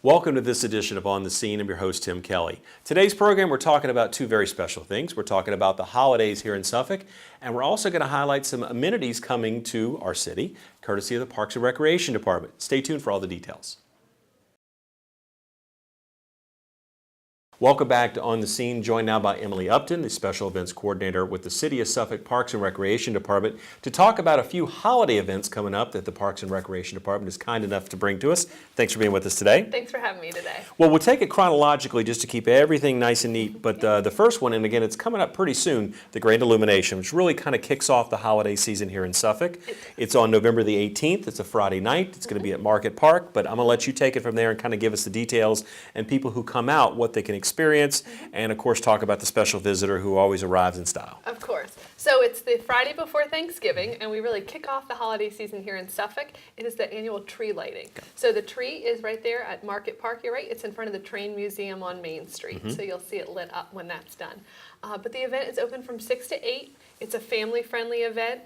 Welcome to this edition of On the Scene. I'm your host, Tim Kelly. Today's program, we're talking about two very special things. We're talking about the holidays here in Suffolk, and we're also going to highlight some amenities coming to our city, courtesy of the Parks and Recreation Department. Stay tuned for all the details. Welcome back to On the Scene, joined now by Emily Upton, the Special Events Coordinator with the City of Suffolk Parks and Recreation Department, to talk about a few holiday events coming up that the Parks and Recreation Department is kind enough to bring to us. Thanks for being with us today. Thanks for having me today. Well, we'll take it chronologically just to keep everything nice and neat, but the first one, and again, it's coming up pretty soon, the Grand Illumination, which really kind of kicks off the holiday season here in Suffolk. It's on November the 18th. It's a Friday night. It's going to be at Market Park, but I'm going to let you take it from there and kind of give us the details and people who come out, what they can experience, and of course talk about the special visitor who always arrives in style. Of course. So it's the Friday before Thanksgiving, and we really kick off the holiday season here in Suffolk. It is the annual tree lighting. Okay. So the tree is right there at Market Park. You're right. It's in front of the Train Museum on Main Street. So you'll see it lit up when that's done. But the event is open from 6 to 8. It's a family-friendly event.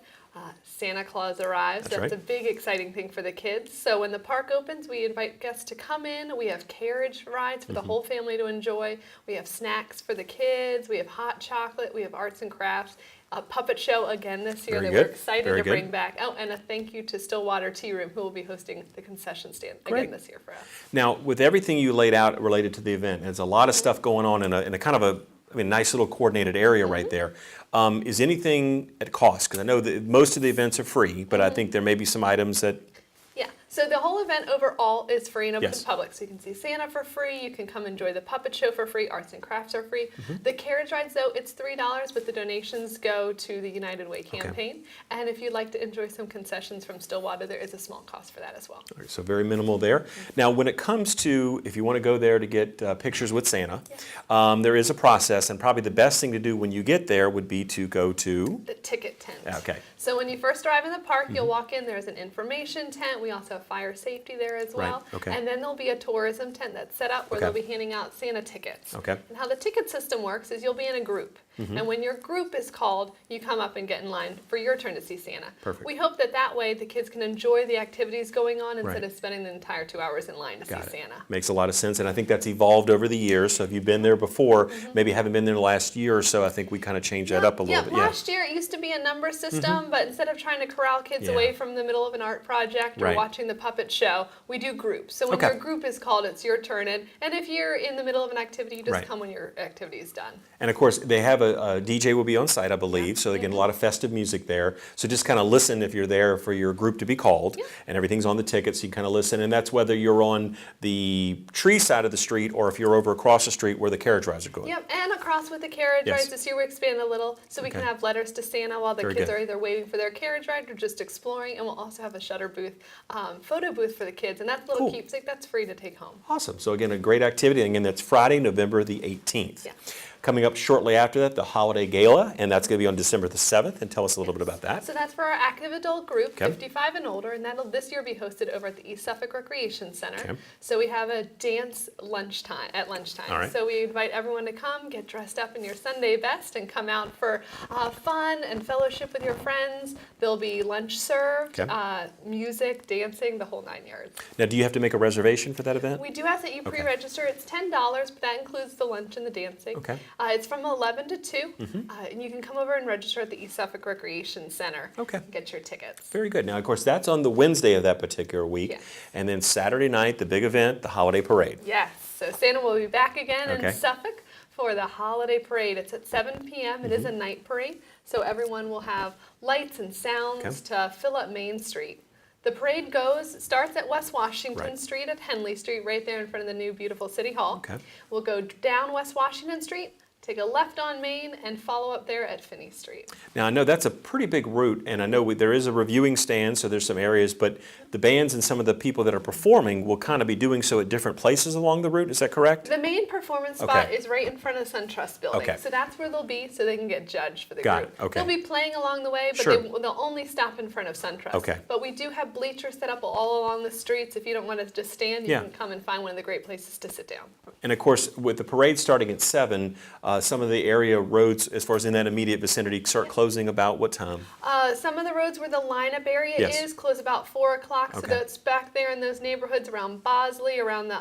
Santa Claus arrives. That's right. A big exciting thing for the kids. So when the park opens, we invite guests to come in. We have carriage rides for the whole family to enjoy. We have snacks for the kids. We have hot chocolate. We have arts and crafts. A puppet show again this year that we're excited to bring back. Oh, and a thank you to Stillwater Tea Room, who will be hosting the concession stand again this year for us. Now, with everything you laid out related to the event, there's a lot of stuff going on in a kind of a nice little coordinated area right there. Is anything at cost? Because I know that most of the events are free, but I think there may be some items that... Yeah, so the whole event overall is free and open to the public. So you can see Santa for free, you can come enjoy the puppet show for free, arts and crafts are free. The carriage rides, though, it's $3, but the donations go to the United Way campaign. And if you'd like to enjoy some concessions from Stillwater, there is a small cost for that as well. All right, so very minimal there. Now, when it comes to, if you want to go there to get pictures with Santa, there is a process, and probably the best thing to do when you get there would be to go to... the ticket tent. Okay. So when you first arrive in the park, you'll walk in, there's an information tent. We also have fire safety there as well. Right. Okay. And then there'll be a tourism tent that's set up where they'll be handing out Santa tickets. Okay. And how the ticket system works is you'll be in a group. And when your group is called, you come up and get in line for your turn to see Santa. Perfect. We hope that way the kids can enjoy the activities going on instead of spending the entire 2 hours in line to see Santa. Makes a lot of sense, and I think that's evolved over the years. So if you've been there before, maybe haven't been there the last year or so, I think we kind of changed that up a little bit. Last year it used to be a number system, but instead of trying to corral kids away from the middle of an art project or watching the puppet show, we do groups. So when your group is called, it's your turn, and if you're in the middle of an activity, you just come when your activity is done. And of course, they have a DJ will be on site, I believe, so again, a lot of festive music there. So just kind of listen if you're there for your group to be called, and everything's on the ticket, so you kind of listen, and that's whether you're on the tree side of the street or if you're over across the street where the carriage rides are going. Yep, and across with the carriage rides. This year we expanded a little, so we can have letters to Santa while the kids are either waiting for their carriage ride or just exploring, and we'll also have a shutter booth, photo booth for the kids, and that's a little keepsake that's free to take home. Awesome. So again, a great activity, and again, that's Friday, November the 18th. Yeah. Coming up shortly after that, the Holiday Gala, and that's going to be on December the 7th. And tell us a little bit about that. So that's for our active adult group, 55 and older, and that'll this year be hosted over at the East Suffolk Recreation Center. So we have a dance at lunchtime. So we invite everyone to come, get dressed up in your Sunday best, and come out for fun and fellowship with your friends. There'll be lunch served, music, dancing, the whole 9 yards. Now, do you have to make a reservation for that event? We do ask that you pre-register. It's $10, but that includes the lunch and the dancing. Okay. It's from 11 to 2, and you can come over and register at the East Suffolk Recreation Center and get your tickets. Very good. Now, of course, that's on the Wednesday of that particular week, and then Saturday night, the big event, the Holiday Parade. Yes, so Santa will be back again in Suffolk for the Holiday Parade. It's at 7 p.m. It is a night parade, so everyone will have lights and sounds to fill up Main Street. The parade starts at West Washington Street at Henley Street, right there in front of the new beautiful City Hall. We'll go down West Washington Street, take a left on Main, and follow up there at Finney Street. Now, I know that's a pretty big route, and I know there is a reviewing stand, so there's some areas, but the bands and some of the people that are performing will kind of be doing so at different places along the route. Is that correct? The main performance spot is right in front of the SunTrust building. So that's where they'll be, so they can get judged for the group. They'll be playing along the way, but they'll only stop in front of SunTrust. But we do have bleachers set up all along the streets. If you don't want to just stand, you can come and find one of the great places to sit down. And of course, with the parade starting at 7, some of the area roads, as far as in that immediate vicinity, start closing about what time? Some of the roads where the lineup area Yes. is close about 4 o'clock. So Okay. that's back there in those neighborhoods around Bosley, around the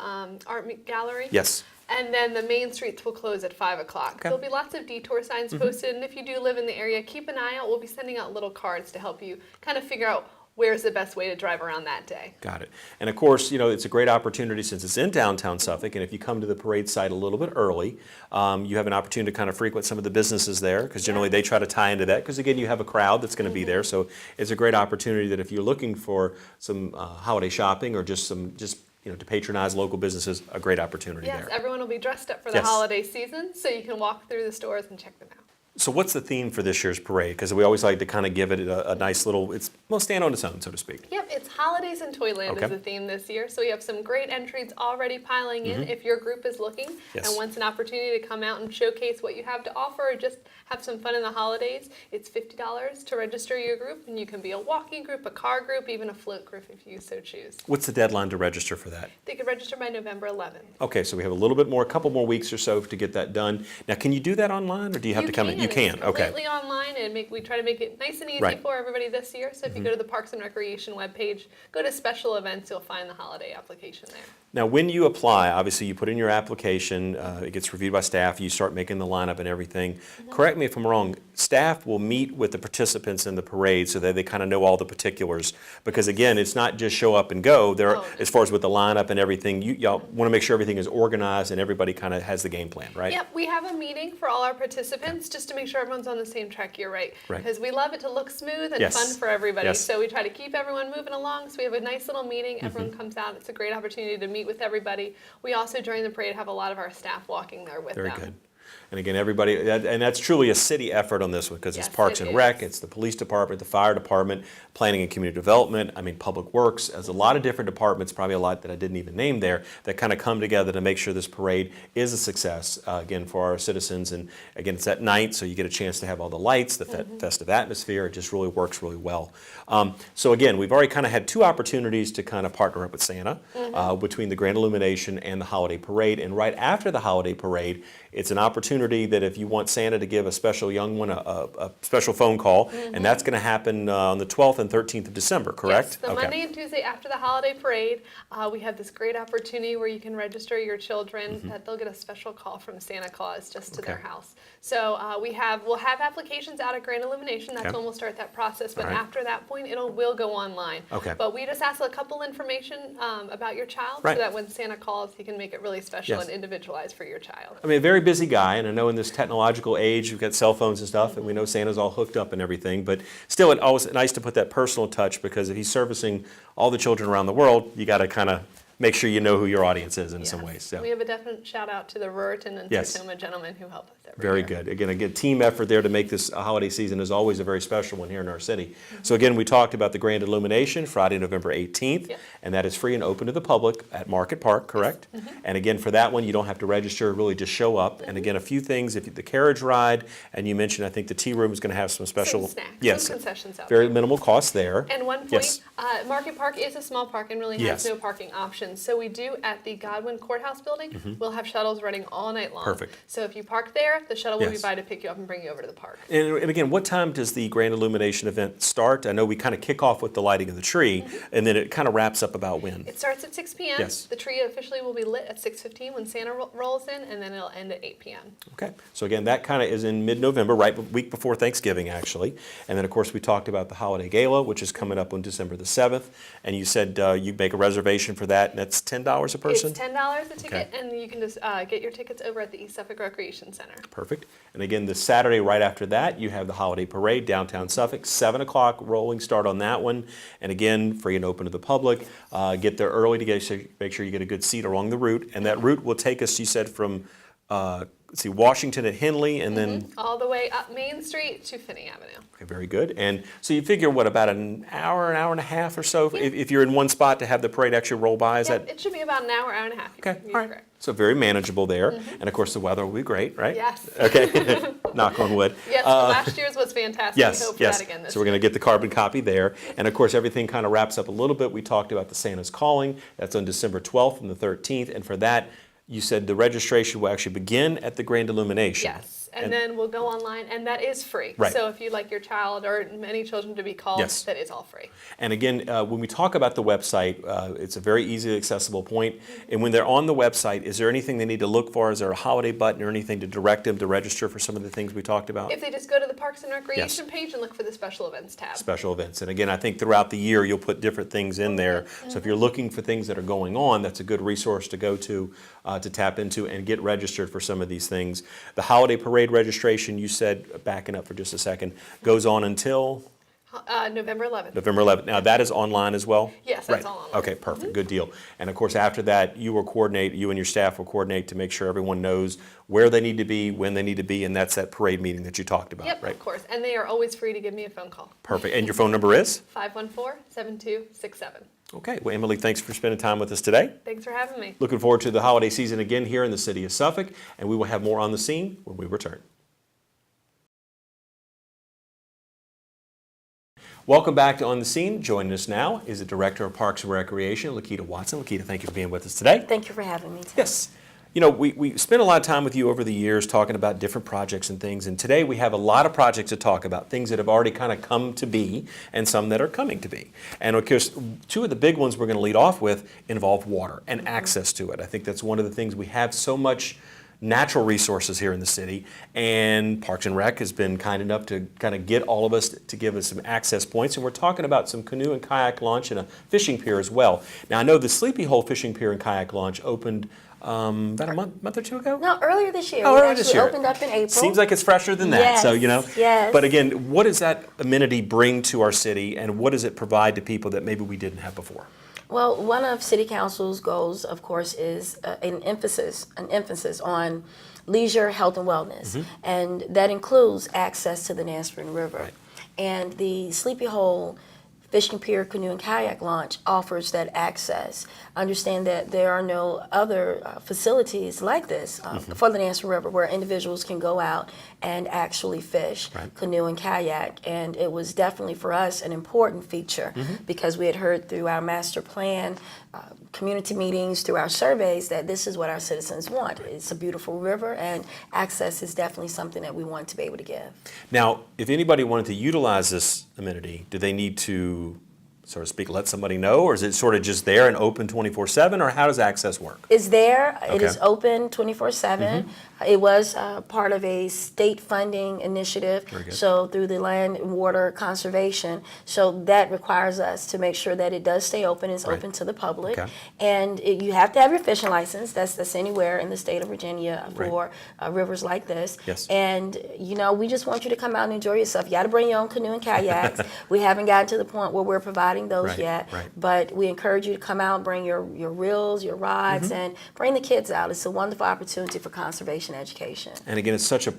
art gallery. Yes. And then the main streets will close at 5 o'clock. Okay. There'll be lots of detour signs posted, and if you do live in the area, keep an eye out. We'll be sending out little cards to help you kind of figure out where's the best way to drive around that day. Got it. And of course, it's a great opportunity since it's in downtown Suffolk, and if you come to the parade site a little bit early, you have an opportunity to kind of frequent some of the businesses there, because generally they try to tie into that, because again, you have a crowd that's going to be there, so it's a great opportunity that if you're looking for some holiday shopping or just to patronize local businesses, a great opportunity Yes, there. everyone will be dressed up for the Yes. holiday season, so you can walk through the stores and check them out. So what's the theme for this year's parade? Because we always like to kind of give it a nice little, stand on its own, so to speak. Yep, it's Holidays in Toyland Okay. is the theme this year. So we have some great entries already piling in if your group is looking Yes. and wants an opportunity to come out and showcase what you have to offer or just have some fun in the holidays. It's $50 to register your group, and you can be a walking group, a car group, even a float group if you so choose. What's the deadline to register for that? They can register by November 11th. Okay, so we have a little bit more, a couple more weeks or so to get that done. Now, can you do that online, or do you have to come in? You can, It's okay. completely online, and we try to make it nice and easy Right. for everybody this year. So if you go to the Parks and Recreation webpage, go to special events, you'll find the holiday application there. Now, when you apply, obviously you put in your application, it gets reviewed by staff, you start making the lineup and everything. Correct me if I'm wrong, staff will meet with the participants in the parade so that they kind of know all the particulars. Because again, it's not just show up and go. There, Oh, no. as far as with the lineup and everything, y'all want to make sure everything is organized and everybody kind of has the game plan, right? Yep, we have a meeting for all our participants just to make sure everyone's on the same track. You're right. Right. Because we love it to look smooth and Yes. fun for everybody. Yes. So we try to keep everyone moving along. So we have a nice little meeting. Everyone comes out. It's a great opportunity to meet with everybody. We also, during the parade, have a lot of our staff walking there with Very them. good. And again, everybody, and that's truly a city effort on this one, because it's Yes, Parks it and Rec, is. it's the police department, the fire department, planning and community development, Public Works. There's a lot of different departments, probably a lot that I didn't even name there, that kind of come together to make sure this parade is a success, again, for our citizens. And again, it's at night, so you get a chance to have all the lights, the festive atmosphere. It just really works really well. So again, we've already kind of had two opportunities to kind of partner up with Santa between the Grand Illumination and the Holiday Parade. And right after the Holiday Parade, it's an opportunity that if you want Santa to give a special young one a special phone call, and that's going to happen on the 12th and 13th of December, correct? Yes, the Monday and Tuesday after the holiday parade, we have this great opportunity where you can register your children. That they'll get a special call from Santa Claus just to their Okay. house. So we'll have applications out at Grand Illumination. That's Okay. when we'll start that process. But All right. after that point, will go online. Okay. But we just ask a couple information about your child Right. so that when Santa calls, he can make it really special Yes. and individualized for your child. I mean, a very busy guy, and I know in this technological age, we've got cell phones and stuff, and we know Santa's all hooked up and everything, but still, it's always nice to put that personal touch, because if he's servicing all the children around the world, you got to kind of make sure you know who your audience is in some Yes. ways. So. We have a definite shout out to the Ruritan and Yes. Tacoma gentlemen who help us every Very year. good. Again, a team effort there to make this a holiday season is always a very special one here in our city. So again, we talked about the Grand Illumination, Friday, November 18th, Yep. and that is free and open to the public at Market Park, correct? And again, for that one, you don't have to register, really just show up. And again, a few things, if the carriage ride, and you mentioned, I think the tea room is going to have some special, Some snacks, yes, some concessions out very there. minimal cost there. And one point, Yes. Market Park is a small park and really has Yes. no parking options. So we do at the Godwin Courthouse building, we'll have shuttles running all night long. Perfect. So if you park there, the shuttle will be Yes. by to pick you up and bring you over to the park. And again, what time does the Grand Illumination event start? I know we kind of kick off with the lighting of the tree, and then it kind of wraps up about when? It starts at 6 p.m. Yes. The tree officially will be lit at 6:15 when Santa rolls in, and then it'll end at 8 p.m. Okay, so again, that kind of is in mid-November, right, week before Thanksgiving, actually. And then, of course, we talked about the Holiday Gala, which is coming up on December the 7th. And you said you make a reservation for that, and that's $10 a person? It's $10 a ticket, Okay. and you can just get your tickets over at the East Suffolk Recreation Center. Perfect. And again, the Saturday right after that, you have the Holiday Parade, downtown Suffolk, 7 o'clock rolling start on that one. And again, free and open to the public. Get there early to make sure you get a good seat along the route. And that route will take us, you said, from let's see, Washington at Henley, and then, All the way up Main Street to Finney Avenue. okay, very good. And so you figure, what, about an hour and a half or so, if you're in one spot to have the parade actually roll by? Is Yep, that? it should be about an hour, hour and a half. Okay, You're all right. correct. So very manageable there. And of course, the weather will be great, right? Yes. Okay, knock on wood. Yes, last year's was fantastic. Yes, We hope for yes. that again this So we're going to get the carbon copy there. And of course, everything kind of wraps up a little bit. We talked about the Santa's Calling. That's on December 12th and the 13th. And for that, You said the registration will actually begin at the Grand Illumination. Yes, and then we'll go online, and that is free. Right. So if you'd like your child or many children to be called, Yes. that is all free. And again, when we talk about the website, it's a very easily accessible point. And when they're on the website, is there anything they need to look for? Is there a holiday button or anything to direct them to register for some of the things we talked about? If they just go to the Parks and Recreation page and look for the special events tab. Special events. And again, I think throughout the year, you'll put different things in there. So if you're looking for things that are going on, that's a good resource to go to tap into and get registered for some of these things. The holiday parade registration, you said, backing up for just a second, goes on until November 11th. November 11th. Now, that is online as well? Yes, that's Right. all online. Okay, perfect, good deal. And of course, after that, you and your staff will coordinate to make sure everyone knows where they need to be, when they need to be, and that's that parade meeting that you talked about, Yep, right? of course. And they are always free to give me a phone call. Perfect. And your phone number is? 514-7267. Okay, well, Emily, thanks for spending time with us today. Thanks for having me. Looking forward to the holiday season again here in the city of Suffolk, and we will have more on the scene when we return. Welcome back to On the Scene. Joining us now is the Director of Parks and Recreation, Lakita Watson. Lakita, thank you for being with us today. Thank you for having me, Tim. Yes. You know, we spent a lot of time with you over the years talking about different projects and things, and today we have a lot of projects to talk about, things that have already kind of come to be and some that are coming to be. And of course, two of the big ones we're going to lead off with involve water and access to it. I think that's one of the things we have so much natural resources here in the city, and Parks and Rec has been kind enough to kind of get all of us to give us some access points, and we're talking about some canoe and kayak launch and a fishing pier as well. Now, I know the Sleepy Hole Fishing Pier and Kayak Launch opened about a month or two ago? No, earlier this year. Oh, We earlier this actually year. opened up in April. Seems like it's fresher than that, so, you know. Yes. But again, what does that amenity bring to our city, and what does it provide to people that maybe we didn't have before? Well, one of City Council's goals, of course, is an emphasis on leisure, health, and wellness. And that includes access to the Nansemond River. Right. And the Sleepy Hole Fishing Pier Canoe and Kayak Launch offers that access. Understand that there are no other facilities like this for the Nansemond River where individuals can go out and actually fish, Right. canoe and kayak. And it was definitely for us an important feature because we had heard through our master plan, community meetings, through our surveys that this is what our citizens want. It's a beautiful river, and access is definitely something that we want to be able to give. Now, if anybody wanted to utilize this amenity, do they need to, so to speak, let somebody know, or is it sort of just there and open 24/7, or how does access work? It's there. It is Okay. open 24/7. It was part of a state funding initiative, Very good. so through the Land and Water Conservation. So that requires us to make sure that it does stay open. It's Right. open to the public. Okay. And you have to have your fishing license. That's anywhere in the state of Virginia for rivers like this. Yes. And, you know, we just want you to come out and enjoy yourself. You got to bring your own canoe and kayaks. We haven't gotten to the point where we're providing those Right, yet. right. But we encourage you to come out, bring your reels, your rods, and bring the kids out. It's a wonderful opportunity for conservation education. And again, it's such a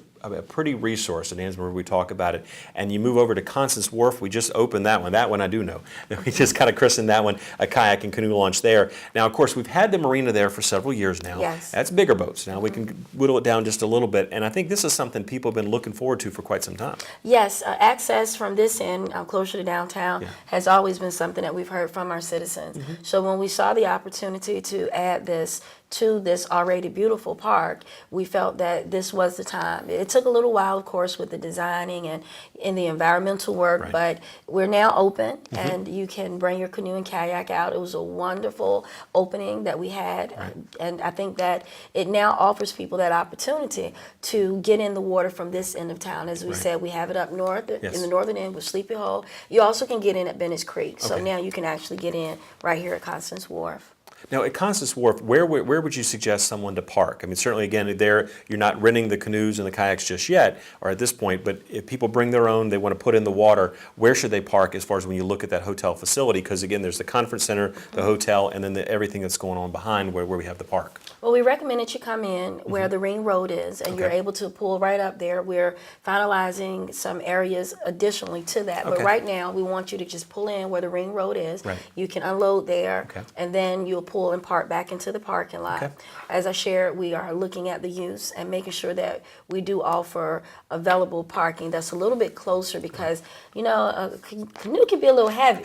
pretty resource at Nansemond. We talk about it. And you move over to Constance Wharf. We just opened that one. That one I do know. We just kind of christened that one a kayak and canoe launch there. Now, of course, we've had the marina there for several years now. Yes. That's bigger boats. Now we can whittle it down just a little bit. And I think this is something people have been looking forward to for quite some time. Yes, access from this end, closer to downtown, Yeah. has always been something that we've heard from our citizens. So when we saw the opportunity to add this to this already beautiful park, we felt that this was the time. It took a little while, of course, with the designing and in the environmental work, Right. but we're now open and you can bring your canoe and kayak out. It was a wonderful opening that we had, and I think that it now offers people that opportunity to get in the water from this end of town. As we Right. said, we have it up north Yes. in the northern end with Sleepy Hole. You also can get in at Bennett's Creek, so Okay. now you can actually get in right here at Constance Wharf. Now, at Constance Wharf, where would you suggest someone to park? I mean, certainly, again, there you're not renting the canoes and the kayaks just yet, or at this point, but if people bring their own, they want to put in the water, where should they park as far as when you look at that hotel facility? Because, again, there's the conference center, the hotel, and then everything that's going on behind where we have the park. Well, we recommend that you come in where the Ring Road is, and you're Okay. able to pull right up there. We're finalizing some areas additionally to that, but Okay. right now we want you to just pull in where the Ring Road is. Right. You can unload there, Okay. and then you'll pull and park back into the parking lot. Okay. As I shared, we are looking at the use and making sure that we do offer available parking that's a little bit closer because, you know, a canoe can be a little heavy.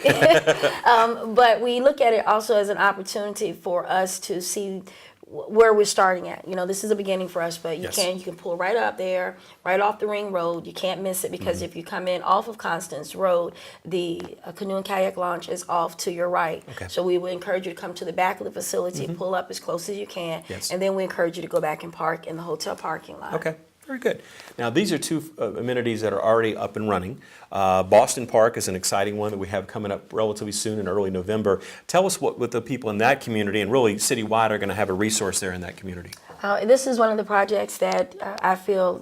But we look at it also as an opportunity for us to see where we're starting at. You know, this is a beginning for us, but you Yes. can pull right up there, right off the ring road. You can't miss it because if you come in off of Constance Road, the canoe and kayak launch is off to your right. Okay. So we would encourage you to come to the back of the facility, pull up as close as you can, Yes. and then we encourage you to go back and park in the hotel parking lot. Okay, very good. Now, these are two amenities that are already up and running. Boston Park is an exciting one that we have coming up relatively soon in early November. Tell us what the people in that community and really citywide are going to have a resource there in that community. This is one of the projects that I feel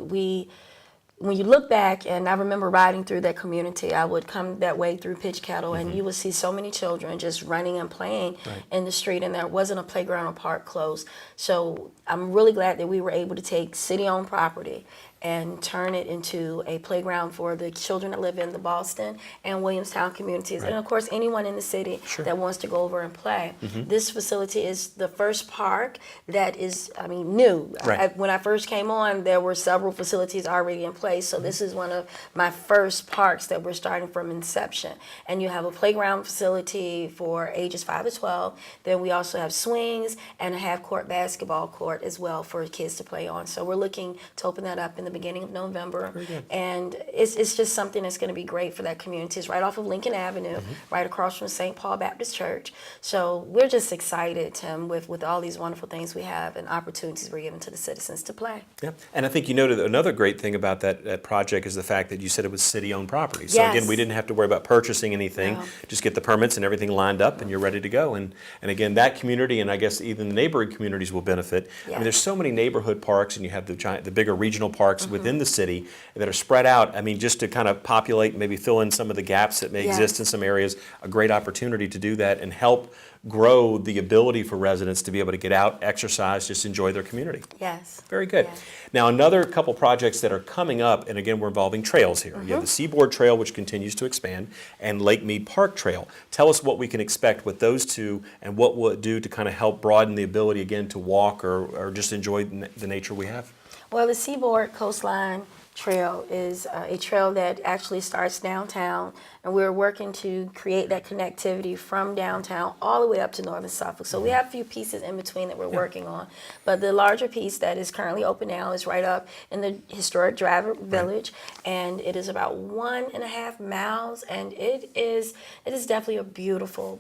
when you look back, and I remember riding through that community, I would come that way through Pitch Kettle, and you would see so many children just running and playing in the street, and there wasn't a playground or park close. So I'm really glad that we were able to take city-owned property and turn it into a playground for the children that live in the Boston and Williamstown communities. And of course, anyone in the city that wants to go over and play. This facility is the first park that is, new. Right. When I first came on, there were several facilities already in place. So this is one of my first parks that we're starting from inception. And you have a playground facility for ages 5 to 12. Then we also have swings and a half-court basketball court as well for kids to play on. So we're looking to open that up in the beginning of November. And it's just something that's going to be great for that community. It's right off of Lincoln Avenue, right across from St. Paul Baptist Church. So we're just excited, Tim, with all these wonderful things we have and opportunities we're giving to the citizens to play. Yeah, and I think you noted another great thing about that project is the fact that you said it was city-owned property. So Yes. again, we didn't have to worry about purchasing anything. No. Just get the permits and everything lined up, and you're ready to go. And again, that community, and I guess even the neighboring communities will benefit. I mean, Yes. there's so many neighborhood parks, and you have the bigger regional parks within the city that are spread out. I mean, just to kind of populate and maybe fill in some of the gaps that may exist Yes. in some areas, a great opportunity to do that and help grow the ability for residents to be able to get out, exercise, just enjoy their community. Yes. Very good. Yes. Now, another couple projects that are coming up, and again, we're involving trails here. You have the Seaboard Trail, which continues to expand, and Lake Mead Park Trail. Tell us what we can expect with those two, and what will it do to kind of help broaden the ability, again, to walk or just enjoy the nature we have? Well, the Seaboard Coastline Trail is a trail that actually starts downtown, and we're working to create that connectivity from downtown all the way up to northern Suffolk. So we have a few pieces in between that we're working on, but the larger piece that is currently open now is right up in the historic Driver Village, and it is about 1.5 miles, and it is definitely a beautiful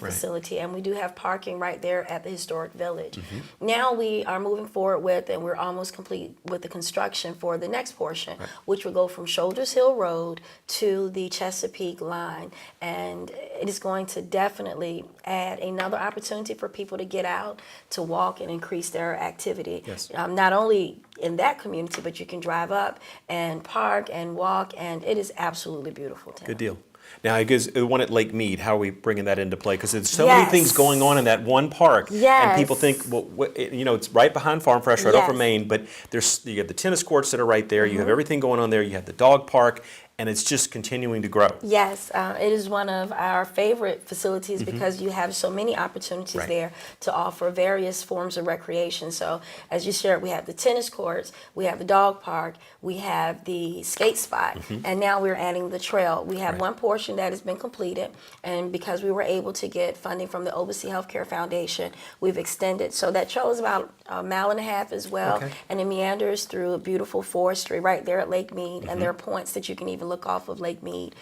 facility, and we do have parking right there at the historic village. Now we are moving forward with, and we're almost complete with the construction for the next portion, which will go from Shoulders Hill Road to the Chesapeake line, and it is going to definitely add another opportunity for people to get out, to walk, and increase their activity. Yes. Not only in that community, but you can drive up and park and walk, and it is absolutely beautiful, Tim. Good deal. Now, I guess the one at Lake Mead, how are we bringing that into play? Because there's so many Yes. things going on in that one park. Yes. And people think, well, it's right behind Farm Fresh, right off of Yes. Main, but you have the tennis courts that are right there, you have everything going on there, you have the dog park, and it's just continuing to grow. Yes, it is one of our favorite facilities because you have so many opportunities Right. there to offer various forms of recreation. So as you shared, we have the tennis courts, we have the dog park, we have the skate spot, and now we're adding the trail. We have Right. one portion that has been completed, and because we were able to get funding from the Obacy Healthcare Foundation, we've extended. So that trail is about 1.5 miles as well, Okay. and it meanders through a beautiful forestry right there at Lake Mead, and there are points that you can even look off of Lake Mead,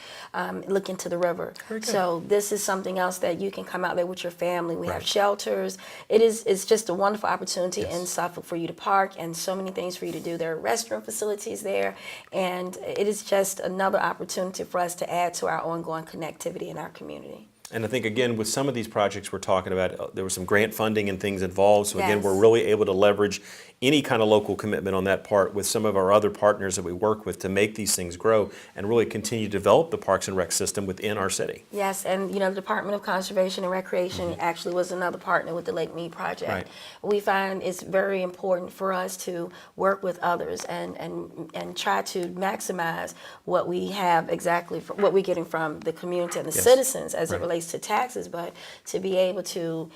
look into the river. Very good. So this is something else that you can come out there with your family. We have Right. shelters. It's just a wonderful opportunity Yes. in Suffolk for you to park, and so many things for you to do. There are restroom facilities there, and it is just another opportunity for us to add to our ongoing connectivity in our community. And I think, again, with some of these projects we're talking about, there was some grant funding and things involved. So, again, Yes. we're really able to leverage any kind of local commitment on that part with some of our other partners that we work with to make these things grow and really continue to develop the Parks and Rec system within our city. Yes, and the Department of Conservation and Recreation actually was another partner with the Lake Mead project. Right. We find it's very important for us to work with others and try to maximize what we have exactly, what we're getting from the community and the Yes. citizens as Right. it relates relates to taxes, but to be able to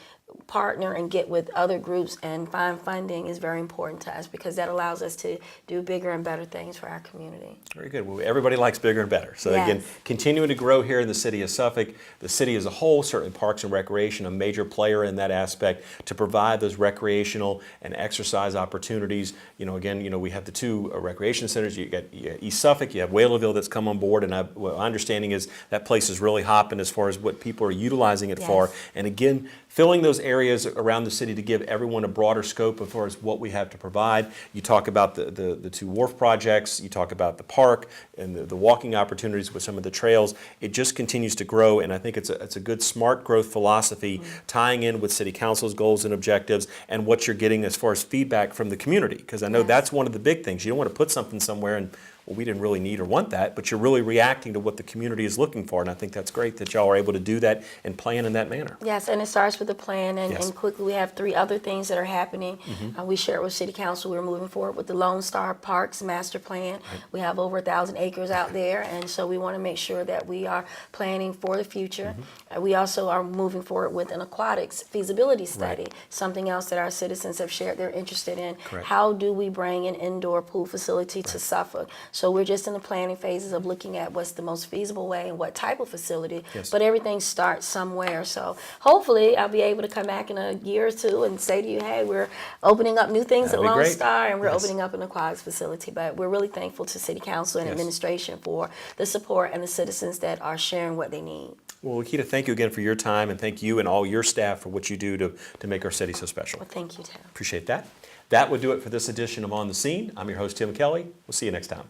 partner and get with other groups and find funding is very important to us because that allows us to do bigger and better things for our community. Very good. Well, everybody likes bigger and better. So Yes. again, continuing to grow here in the city of Suffolk, the city as a whole, certainly Parks and Recreation, a major player in that aspect to provide those recreational and exercise opportunities. Again, we have the two recreation centers. You got East Suffolk, you have Whaleville that's come on board, and my understanding is that place is really hopping as far as what people are utilizing it for. Yes. And again, filling those areas around the city to give everyone a broader scope as far as what we have to provide. You talk about the two wharf projects, you talk about the park and the walking opportunities with some of the trails. It just continues to grow, and I think it's a good smart growth philosophy tying in with City Council's goals and objectives and what you're getting as far as feedback from the community. Because I know Yes. that's one of the big things. You don't want to put something somewhere and well, we didn't really need or want that, but you're really reacting to what the community is looking for, and I think that's great that y'all are able to do that and plan in that manner. Yes, and it starts with a plan, and, Yes. and quickly we have 3 other things that are happening. We shared with City Council, we're moving forward with the Lone Star Parks Master Plan. We have over 1,000 acres out there, and so we want to make sure that we are planning for the future. We also are moving forward with an aquatics feasibility study, something else that our citizens have shared they're interested in. Correct. How do we bring an indoor pool facility to Suffolk? So we're just in the planning phases of looking at what's the most feasible way and what type of facility, Yes. but everything starts somewhere. So hopefully I'll be able to come back in a year or two and say to you, hey, we're opening up new things That'd at be Lone great. Star and we're Yes. opening up an aquatics facility. But we're really thankful to City Council and Yes. administration for the support and the citizens that are sharing what they need. Well, Lakita, thank you again for your time, and thank you and all your staff for what you do to make our city so special. Well, thank you, Tim. Appreciate that. That would do it for this edition of On the Scene. I'm your host, Tim Kelly. We'll see you next time.